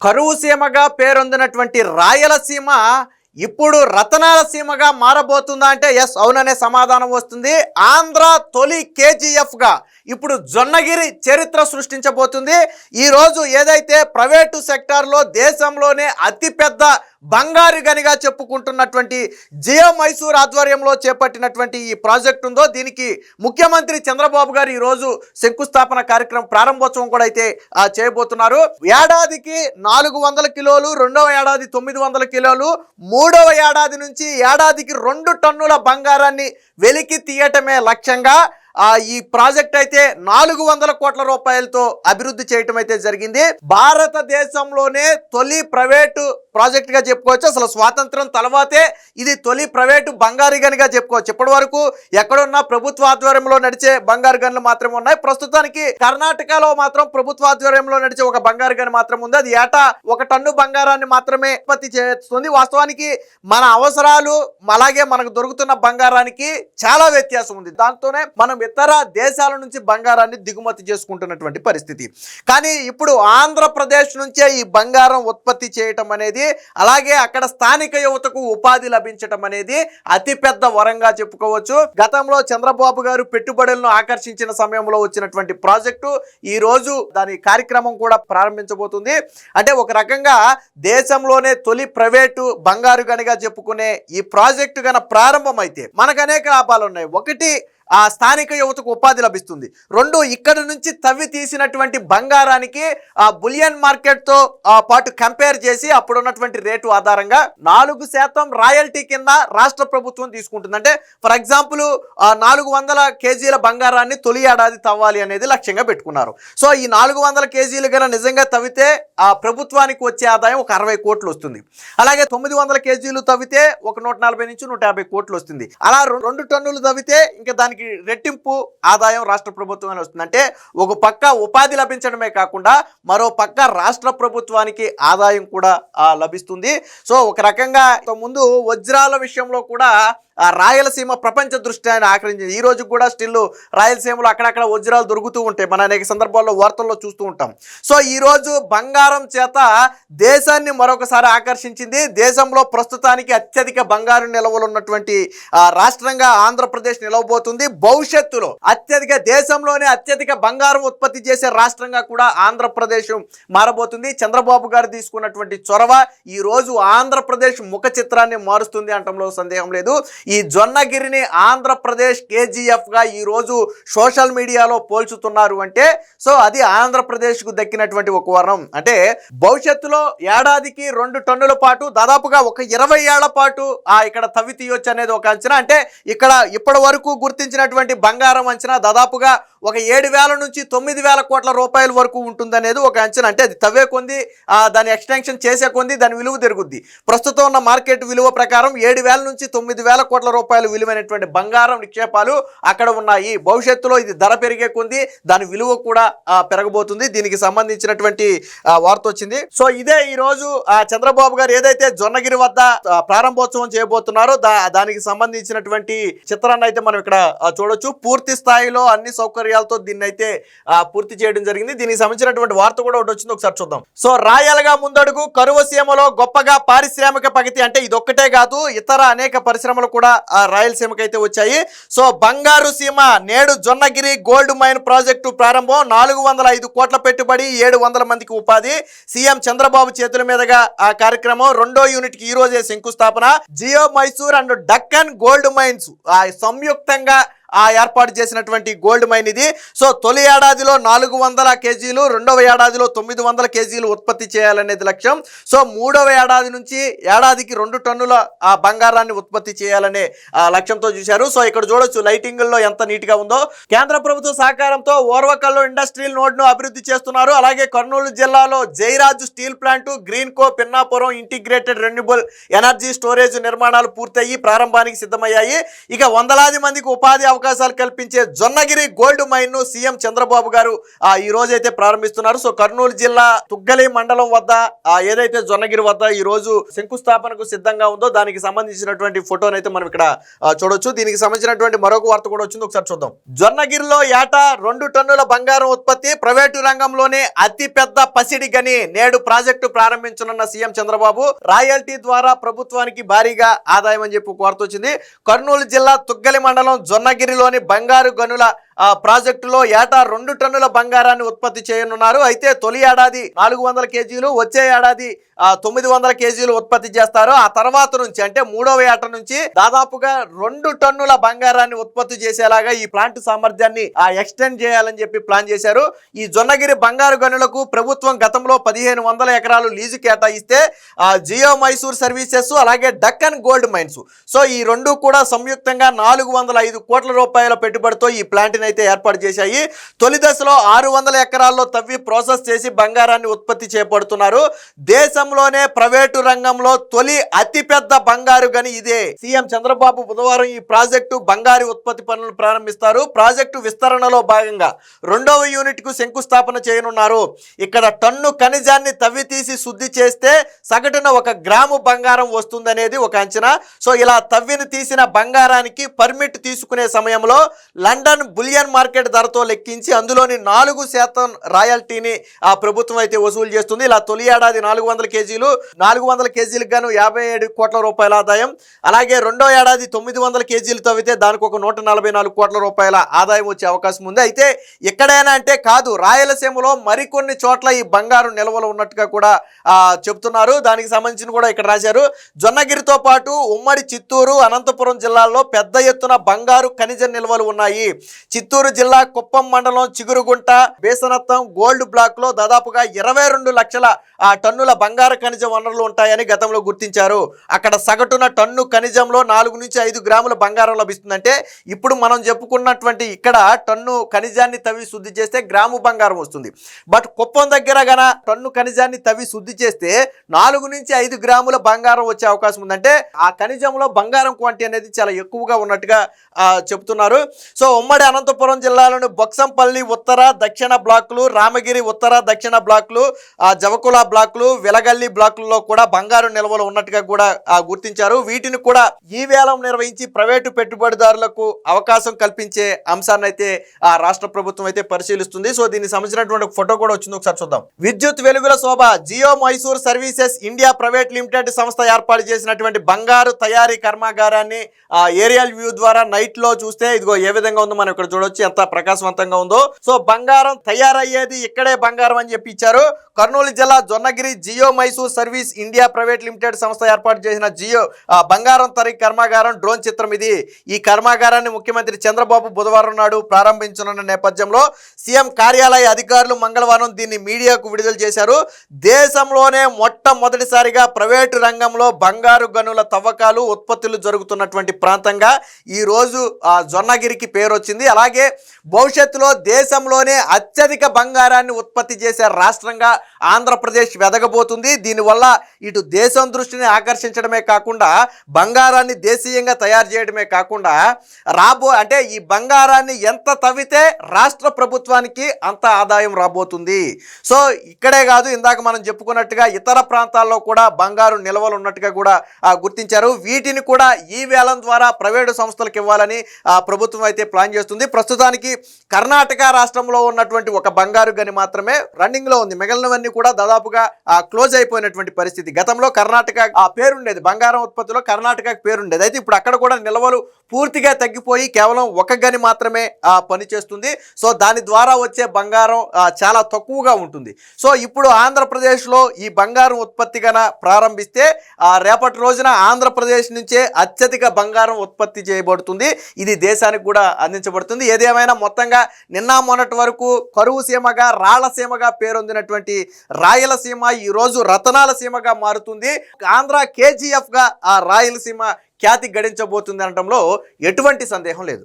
కరువు సీమగా పేరొందినటువంటి రాయలసీమ ఇప్పుడు రతనాల సీమగా మారబోతుందా అంటే ఎస్ అవుననే సమాధానం వస్తుంది. ఆంధ్ర తొలి కేజీఎఫ్గా ఇప్పుడు జొన్నగిరి చరిత్ర సృష్టించబోతుంది. ఈరోజు ఏదైతే ప్రైవేటు సెక్టార్లో దేశంలోనే అతిపెద్ద బంగారు గనిగా చెప్పుకుంటున్నటువంటి జియో మైసూర్ ఆధ్వర్యంలో చేపట్టినటువంటి ఈ ప్రాజెక్ట్ ఉందో దీనికి ముఖ్యమంత్రి చంద్రబాబు గారు ఈరోజు శంకుస్థాపన కార్యక్రమం ప్రారంభోత్సవం కూడా అయితే చేయబోతున్నారు. ఏడాదికి 400 కిలోలు, రెండవ ఏడాది 900 కిలోలు, మూడవ ఏడాది నుంచి ఏడాదికి 2 టన్నుల బంగారాన్ని వెలికి తీయటమే లక్ష్యంగా ఈ ప్రాజెక్ట్ అయితే 400 కోట్ల రూపాయలతో అభివృద్ధి చేయటం అయితే జరిగింది. భారతదేశంలోనే తొలి ప్రైవేటు ప్రాజెక్ట్ గా చెప్పుకోవచ్చు. అసలు స్వాతంత్రం తర్వాతే ఇది తొలి ప్రైవేటు బంగారు గనిగా చెప్పుకోవచ్చు. ఇప్పటి వరకు ఎక్కడున్నా ప్రభుత్వ ఆధ్వర్యంలో నడిచే బంగారు గనులు మాత్రమే ఉన్నాయి. ప్రస్తుతానికి కర్ణాటకలో మాత్రం ప్రభుత్వ ఆధ్వర్యంలో నడిచే ఒక బంగారు గని మాత్రం ఉంది. అది ఏటా 1 టన్ను బంగారాన్ని మాత్రమే ఉత్పత్తి చేస్తుంది. వాస్తవానికి మన అవసరాలు అలాగే మనకు దొరుకుతున్న బంగారానికి చాలా వ్యత్యాసం ఉంది. దాంతోనే మనం ఇతర దేశాల నుంచి బంగారాన్ని దిగుమతి చేసుకుంటున్నటువంటి పరిస్థితి. కానీ ఇప్పుడు ఆంధ్రప్రదేశ్ నుంచే ఈ బంగారం ఉత్పత్తి చేయటం అనేది, అలాగే అక్కడ స్థానిక యువతకు ఉపాధి లభించటం అనేది అతిపెద్ద వరంగా చెప్పుకోవచ్చు. గతంలో చంద్రబాబు గారు పెట్టుబడులను ఆకర్షించిన సమయంలో వచ్చినటువంటి ప్రాజెక్టు ఈ రోజు దాని కార్యక్రమం కూడా ప్రారంభించబోతుంది. అంటే ఒక రకంగా దేశంలోనే తొలి ప్రైవేటు బంగారు గనిగా చెప్పుకునే ఈ ప్రాజెక్టు గన ప్రారంభం అయితే మనకు అనేక లాభాలు ఉన్నాయి. ఒకటి, ఆ స్థానిక యువతకు ఉపాధి లభిస్తుంది. 2, ఇక్కడ నుంచి తవ్వి తీసినటువంటి బంగారానికి ఆ బులియన్ మార్కెట్తో పాటు కంపేర్ చేసి అప్పుడున్నటువంటి రేటు ఆధారంగా 4% రాయల్టీ కింద రాష్ట్ర ప్రభుత్వం తీసుకుంటుంది. అంటే ఫర్ ఎగ్జాంపుల్ 400 కేజీల బంగారాన్ని తొలి ఏడాది తవ్వాలి అనేది లక్ష్యంగా పెట్టుకున్నారు. సో ఈ 400 కేజీలు కన్నా నిజంగా తవ్వితే ఆ ప్రభుత్వానికి వచ్చే ఆదాయం ఒక 60 కోట్లు వస్తుంది. అలాగే 900 కేజీలు తవ్వితే ఒక 140 నుంచి 150 కోట్లు వస్తుంది. అలా 2 టన్నులు తవ్వితే ఇంకా దానికి రెట్టింపు ఆదాయం రాష్ట్ర ప్రభుత్వానికి వస్తుంది. అంటే ఒక పక్క ఉపాధి లభించడమే కాకుండా మరో పక్క రాష్ట్ర ప్రభుత్వానికి ఆదాయం కూడా లభిస్తుంది. సో ఒక రకంగా ముందు వజ్రాల విషయంలో కూడా రాయలసీమ ప్రపంచ దృష్టిని ఆకర్షించింది. ఈ రోజు కూడా స్టిల్ రాయలసీమలో అక్కడక్కడ వజ్రాలు దొరుకుతూ ఉంటాయి. మన అనేక సందర్భాల్లో వార్తల్లో చూస్తూ ఉంటాం. సో ఈరోజు బంగారం చేత దేశాన్ని మరొకసారి ఆకర్షించింది. దేశంలో ప్రస్తుతానికి అత్యధిక బంగారు నిల్వలు ఉన్నటువంటి రాష్ట్రంగా ఆంధ్రప్రదేశ్ నిలవబోతుంది. భవిష్యత్తులో దేశంలోనే అత్యధిక బంగారం ఉత్పత్తి చేసే రాష్ట్రంగా కూడా ఆంధ్రప్రదేశ్ మారబోతుంది. చంద్రబాబు గారు తీసుకున్నటువంటి చొరవ ఈ రోజు ఆంధ్రప్రదేశ్ ముఖ చిత్రాన్ని మారుస్తుంది అనటంలో సందేహం లేదు. ఈ జొన్నగిరిని ఆంధ్రప్రదేశ్ కేజీఎఫ్గా ఈరోజు సోషల్ మీడియాలో పోల్చుతున్నారు అంటే సో అది ఆంధ్రప్రదేశ్కు దక్కినటువంటి ఒక వరం. అంటే భవిష్యత్తులో ఏడాదికి 2 టన్నుల పాటు దాదాపుగా ఒక 20 ఏళ్ల పాటు ఇక్కడ తవ్వి తీయొచ్చు అనేది ఒక అంచనా. అంటే ఇక్కడ ఇప్పటి వరకు గుర్తించినటువంటి బంగారం అంచనా దాదాపుగా ఒక 7,000 నుంచి 9,000 కోట్ల రూపాయల వరకు ఉంటుందనేది ఒక అంచనా. అంటే అది తవ్వే కొంది దాని ఎక్స్టెన్షన్ చేసే కొంది దాని విలువ పెరుగుద్ది. ప్రస్తుతం ఉన్న మార్కెట్ విలువ ప్రకారం 7,000 నుంచి 9,000 కోట్ల రూపాయలు విలువైనటువంటి బంగారం నిక్షేపాలు అక్కడ ఉన్నాయి. భవిష్యత్తులో ఇది ధర పెరిగే కొంది దాని విలువ కూడా పెరగబోతుంది. దీనికి సంబంధించినటువంటి వార్త వచ్చింది. సో ఇదే ఈ రోజు చంద్రబాబు గారు ఏదైతే జొన్నగిరి వద్ద ప్రారంభోత్సవం చేయబోతున్నారో దానికి సంబంధించినటువంటి చిత్రాన్ని అయితే మనం ఇక్కడ చూడొచ్చు. పూర్తి స్థాయిలో అన్ని సౌకర్యాలతో దీన్ని అయితే పూర్తి చేయడం జరిగింది. దీనికి సంబంధించినటువంటి వార్త కూడా ఒకటి వచ్చింది, ఒకసారి చూద్దాం. సో రాయలగా ముందడుగు, కరువు సీమలో గొప్పగా పారిశ్రామిక ప్రగతి. అంటే ఇది ఒక్కటే కాదు, ఇతర అనేక పరిశ్రమలు కూడా రాయలసీమకి అయితే వచ్చాయి. సో బంగారు సీమ నేడు జొన్నగిరి గోల్డ్ మైన్ ప్రాజెక్టు ప్రారంభం. 405 కోట్ల పెట్టుబడి, 700 మందికి ఉపాధి. సీఎం చంద్రబాబు చేతుల మీదుగా ఆ కార్యక్రమం. 2వ యూనిట్ కి ఈ రోజే శంకుస్థాపన. Geo Mysore and Deccan gold mines సంయుక్తంగా ఏర్పాటు చేసినటువంటి గోల్డ్ మైన్ ఇది. సో తొలి ఏడాదిలో 400 కేజీలు, రెండవ ఏడాదిలో 900 కేజీలు ఉత్పత్తి చేయాలనేది లక్ష్యం. సో మూడవ ఏడాది నుంచి ఏడాదికి 2 టన్నుల బంగారాన్ని ఉత్పత్తి చేయాలనే లక్ష్యంతో చూశారు. సో ఇక్కడ చూడొచ్చు లైటింగ్ లో ఎంత నీట్ గా ఉందో. కేంద్ర ప్రభుత్వ సహకారంతో ఓర్వకల్లో ఇండస్ట్రియల్ నోడ్ ను అభివృద్ధి చేస్తున్నారు. అలాగే కర్నూలు జిల్లాలో Jairaj steel plant, Greenko Pinnapuram integrated renewable energy storage నిర్మాణాలు పూర్తయ్యి ప్రారంభానికి సిద్ధమయ్యాయి. ఇక వందలాది మందికి ఉపాధి అవకాశాలు కల్పించే జొన్నగిరి గోల్డ్ మైన్ ను సీఎం చంద్రబాబు గారు ఈ రోజు అయితే ప్రారంభిస్తున్నారు. సో కర్నూలు జిల్లా తుగ్గలి మండలం వద్ద ఏదైతే జొన్నగిరి వద్ద ఈ రోజు శంకుస్థాపనకు సిద్ధంగా ఉందో దానికి సంబంధించినటువంటి ఫోటోను అయితే మనం ఇక్కడ చూడొచ్చు. దీనికి సంబంధించినటువంటి మరొక వార్త కూడా వచ్చింది, ఒకసారి చూద్దాం. జొన్నగిరిలో ఏటా 2 టన్నుల బంగారం ఉత్పత్తి, ప్రైవేటు రంగంలోనే అతి పెద్ద పసిడి గని. నేడు ప్రాజెక్టు ప్రారంభించనున్న సీఎం చంద్రబాబు. రాయల్టీ ద్వారా ప్రభుత్వానికి భారీగా ఆదాయం అని చెప్పి వార్త వచ్చింది. కర్నూలు జిల్లా తుగ్గలి మండలం జొన్నగిరిలోని బంగారు గనుల ప్రాజెక్టులో ఏటా 2 టన్నుల బంగారాన్ని ఉత్పత్తి చేయనున్నారు. అయితే తొలి ఏడాది 400 కేజీలు, వచ్చే ఏడాది 900 కేజీలు ఉత్పత్తి చేస్తారు. ఆ తర్వాత నుంచి అంటే 3వ ఏట నుంచి దాదాపుగా 2 టన్నుల బంగారాన్ని ఉత్పత్తి చేసేలాగా ఈ ప్లాంట్ సామర్థ్యాన్ని ఎక్స్టెండ్ చేయాలని చెప్పి ప్లాన్ చేశారు. ఈ జొన్నగిరి బంగారు గనులకు ప్రభుత్వం గతంలో 1500 ఎకరాలు లీజు కేటాయిస్తే జియో మైసూర్ సర్వీసెస్ అలాగే డక్కన్ గోల్డ్ మైన్స్, సో ఈ రెండు కూడా సంయుక్తంగా 405 కోట్ల రూపాయల పెట్టుబడితో ఈ ప్లాంట్ అయితే ఏర్పాటు చేశాయి. తొలి దశలో 600 ఎకరాల్లో తవ్వి ప్రాసెస్ చేసి బంగారాన్ని ఉత్పత్తి చేపడుతున్నారు. దేశంలోనే ప్రైవేటు రంగంలో తొలి అతిపెద్ద బంగారు గని ఇదే. సీఎం చంద్రబాబు బుధవారం ఈ ప్రాజెక్టు బంగారు ఉత్పత్తి పనులు ప్రారంభిస్తారు. ప్రాజెక్టు విస్తరణలో భాగంగా 2వ యూనిట్ కు శంకుస్థాపన చేయనున్నారు. ఇక్కడ టన్ను ఖనిజాన్ని తవ్వి తీసి శుద్ధి చేస్తే సగటున 1 గ్రాము బంగారం వస్తుందనేది ఒక అంచనా. సో ఇలా తవ్విని తీసిన బంగారానికి పర్మిట్ తీసుకునే సమయంలో లండన్ బులియన్ మార్కెట్ ధరతో లెక్కించి అందులోని 4% రాయల్టీని ప్రభుత్వం అయితే వసూలు చేస్తుంది. ఇలా తొలి ఏడాది 400 కేజీలకు గాను 57 కోట్ల రూపాయల ఆదాయం, అలాగే రెండో ఏడాది 900 కేజీలు తవ్వితే దానికి ఒక 144 కోట్ల రూపాయల ఆదాయం వచ్చే అవకాశం ఉంది. అయితే ఎక్కడైనా అంటే కాదు, రాయలసీమలో మరికొన్ని చోట్ల ఈ బంగారు నిల్వలు ఉన్నట్టుగా కూడా చెప్తున్నారు. దానికి సంబంధించిన కూడా ఇక్కడ రాశారు. జొన్నగిరితో పాటు ఉమ్మడి చిత్తూరు, అనంతపురం జిల్లాల్లో పెద్ద ఎత్తున బంగారు ఖనిజ నిల్వలు ఉన్నాయి. చిత్తూరు జిల్లా కుప్పం మండలం చిగురుగుంట బేసనత్తం గోల్డ్ బ్లాక్ లో దాదాపుగా 22 లక్షల టన్నుల బంగారు ఖనిజ వనరులు ఉంటాయని గతంలో గుర్తించారు. అక్కడ సగటున టన్ను ఖనిజంలో 4 నుంచి 5 గ్రాముల బంగారం లభిస్తుందంటే ఇప్పుడు మనం చెప్పుకున్నటువంటి ఇక్కడ టన్ను ఖనిజాన్ని తవ్వి శుద్ధి చేస్తే గ్రాము బంగారం వస్తుంది. బట్ కుప్పం దగ్గర గన టన్ను ఖనిజాన్ని తవ్వి శుద్ధి చేస్తే 4 నుంచి 5 గ్రాముల బంగారం వచ్చే అవకాశం ఉందంటే ఆ ఖనిజంలో బంగారం క్వాంటిటీ అనేది చాలా ఎక్కువగా ఉన్నట్టుగా చెప్తున్నారు. సో ఉమ్మడి అనంతపురం జిల్లాలోని బొక్సంపల్లి ఉత్తర దక్షిణ బ్లాకులు, రామగిరి ఉత్తర దక్షిణ బ్లాకులు, జవకుల బ్లాకులు, వెలగల్లి బ్లాకుల్లో కూడా బంగారు నిల్వలు ఉన్నట్టుగా కూడా గుర్తించారు. వీటిని కూడా ఈ వేలం నిర్వహించి ప్రైవేటు పెట్టుబడిదారులకు అవకాశం కల్పించే అంశాన్ని అయితే రాష్ట్ర ప్రభుత్వం అయితే పరిశీలిస్తుంది. సో దీనికి సంబంధించినటువంటి ఫోటో కూడా వచ్చింది, ఒకసారి చూద్దాం. విద్యుత్ వెలుగుల శోభ. Geo Mysore services India private limited సంస్థ ఏర్పాటు చేసినటువంటి బంగారు తయారీ కర్మాగారాన్ని ఏరియల్ వ్యూ ద్వారా నైట్ లో చూస్తే ఇదిగో ఏ విధంగా ఉందో మనం ఇక్కడ చూడొచ్చు, ఎంత ప్రకాశవంతంగా ఉందో. సో బంగారం తయారయ్యేది ఇక్కడే బంగారం అని చెప్పి ఇచ్చారు. కర్నూలు జిల్లా Jonnagiri Geo Mysore service India private limited సంస్థ ఏర్పాటు చేసిన జియో బంగారం తయారీ కర్మాగారం డ్రోన్ చిత్రం ఇది. ఈ కర్మాగారాన్ని ముఖ్యమంత్రి చంద్రబాబు బుధవారం నాడు ప్రారంభించనున్న నేపథ్యంలో సీఎం కార్యాలయ అధికారులు మంగళవారం దీన్ని మీడియాకు విడుదల చేశారు. దేశంలోనే మొట్టమొదటిసారిగా ప్రైవేటు రంగంలో బంగారు గనుల తవ్వకాలు ఉత్పత్తులు జరుగుతున్నటువంటి ప్రాంతంగా ఈ రోజు జొన్నగిరికి పేరు వచ్చింది. అలాగే భవిష్యత్తులో దేశంలోనే అత్యధిక బంగారాన్ని ఉత్పత్తి చేసే రాష్ట్రంగా ఆంధ్రప్రదేశ్ వెదగబోతుంది. దీనివల్ల ఇటు దేశం దృష్టిని ఆకర్షించడమే కాకుండా బంగారాన్ని దేశీయంగా తయారు చేయడమే కాకుండా అంటే ఈ బంగారాన్ని ఎంత తవ్వితే రాష్ట్ర ప్రభుత్వానికి అంత ఆదాయం రాబోతుంది. సో ఇక్కడే కాదు, ఇందాక మనం చెప్పుకున్నట్టుగా ఇతర ప్రాంతాల్లో కూడా బంగారు నిల్వలు ఉన్నట్టుగా కూడా గుర్తించారు. వీటిని కూడా ఈ వేలం ద్వారా ప్రైవేటు సంస్థలకు ఇవ్వాలని ప్రభుత్వం అయితే ప్లాన్ చేస్తుంది. ప్రస్తుతానికి కర్ణాటక రాష్ట్రంలో ఉన్నటువంటి ఒక బంగారు గని మాత్రమే రన్నింగ్ లో ఉంది. మిగిలినవన్నీ కూడా దాదాపుగా క్లోజ్ అయిపోయినటువంటి పరిస్థితి. గతంలో కర్ణాటక పేరుండేది, బంగారం ఉత్పత్తిలో కర్ణాటకకు పేరుండేది. అయితే ఇప్పుడు అక్కడ కూడా నిల్వలు పూర్తిగా తగ్గిపోయి కేవలం ఒక గని మాత్రమే పనిచేస్తుంది. సో దాని ద్వారా వచ్చే బంగారం చాలా తక్కువగా ఉంటుంది. సో ఇప్పుడు ఆంధ్రప్రదేశ్లో ఈ బంగారం ఉత్పత్తి గన ప్రారంభిస్తే రేపటి రోజున ఆంధ్రప్రదేశ్ నుంచే అత్యధిక బంగారం ఉత్పత్తి చేయబడుతుంది. ఇది దేశానికి కూడా అందించబడుతుంది. ఏదేమైనా మొత్తంగా నిన్న మొన్నటి వరకు కరువు సీమగా రాళ్లసీమగా పేరొందినటువంటి రాయలసీమ ఈ రోజు రతనాల సీమగా మారుతుంది. ఆంధ్ర కేజీఎఫ్ గా రాయలసీమ ఖ్యాతి గడించబోతుంది అనడంలో ఎటువంటి సందేహం లేదు.